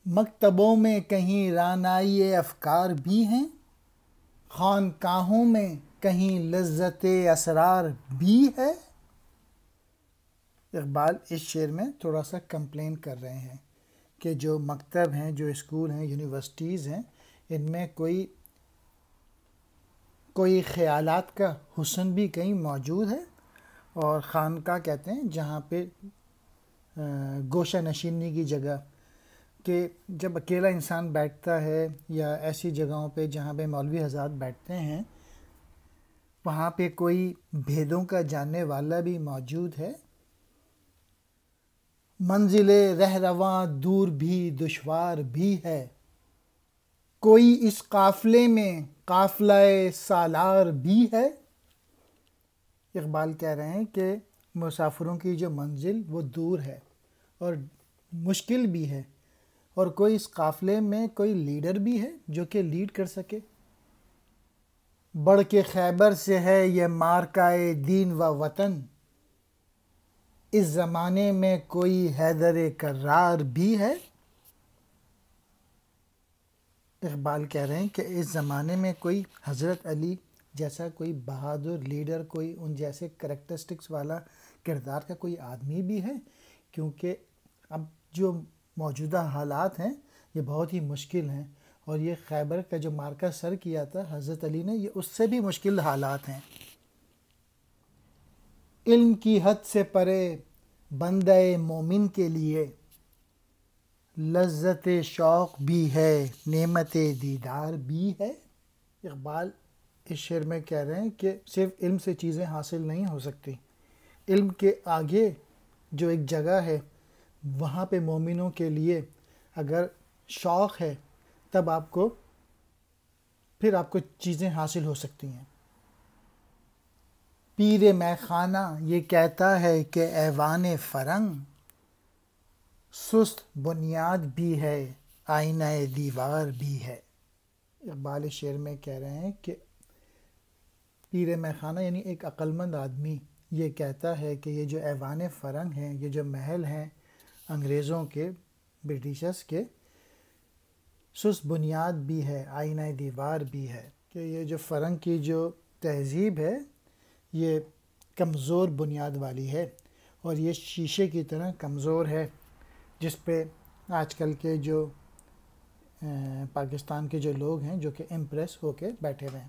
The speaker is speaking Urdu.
مکتبوں میں کہیں رانائی افکار بھی ہیں، خانقاہوں میں کہیں لذت اسرار بھی ہے۔ اقبال اس شعر میں تھوڑا سا کمپلین کر رہے ہیں کہ جو مکتب ہیں، جو اسکول ہیں، یونیورسٹیز ہیں، ان میں کوئی خیالات کا حسن بھی کہیں موجود ہے، اور خانقاہ کہتے ہیں جہاں پہ گوشہ نشینی کی جگہ، کہ جب اکیلا انسان بیٹھتا ہے یا ایسی جگہوں پہ جہاں پہ مولوی حضرات بیٹھتے ہیں، وہاں پہ کوئی بھیدوں کا جاننے والا بھی موجود ہے۔ منزل رہرواں دور بھی دشوار بھی ہے، کوئی اس قافلے میں قافلہ سالار بھی ہے۔ اقبال کہہ رہے ہیں کہ مسافروں کی جو منزل وہ دور ہے اور مشکل بھی ہے، اور کوئی اس قافلے میں کوئی لیڈر بھی ہے جو کہ لیڈ کر سکے۔ بڑھ کے خیبر سے ہے یہ مارکائے دین و وطن، اس زمانے میں کوئی حیدر کرار بھی ہے۔ اقبال کہہ رہے ہیں کہ اس زمانے میں کوئی حضرت علی جیسا کوئی بہادر لیڈر، کوئی ان جیسے کریکٹرسٹکس والا کردار کا کوئی آدمی بھی ہے، کیونکہ اب جو موجودہ حالات ہیں یہ بہت ہی مشکل ہیں، اور یہ خیبر کا جو مارکہ سر کیا تھا حضرت علی نے، یہ اس سے بھی مشکل حالات ہیں۔ علم کی حد سے پرے بندہ مومن کے لیے، لذت شوق بھی ہے نعمت دیدار بھی ہے۔ اقبال اس شعر میں کہہ رہے ہیں کہ صرف علم سے چیزیں حاصل نہیں ہو سکتی، علم کے آگے جو ایک جگہ ہے وہاں پہ مومنوں کے لیے اگر شوق ہے تب پھر آپ کو چیزیں حاصل ہو سکتی ہیں۔ پیر مے خانہ یہ کہتا ہے کہ ایوان فرنگ، سست بنیاد بھی ہے آئینہ دیوار بھی ہے۔ اقبال اس شعر میں کہہ رہے ہیں کہ پیر مے خانہ یعنی ایک عقلمند آدمی یہ کہتا ہے کہ یہ جو ایوان فرنگ ہیں، یہ جو محل ہیں انگریزوں کے، برٹشرز کے، سست بنیاد بھی ہے آئینہ دیوار بھی ہے، کہ یہ جو فرنگ کی جو تہذیب ہے یہ کمزور بنیاد والی ہے، اور یہ شیشے کی طرح کمزور ہے، جس پہ آج کل کے جو پاکستان کے جو لوگ ہیں جو کہ امپریس ہو کے بیٹھے ہوئے ہیں۔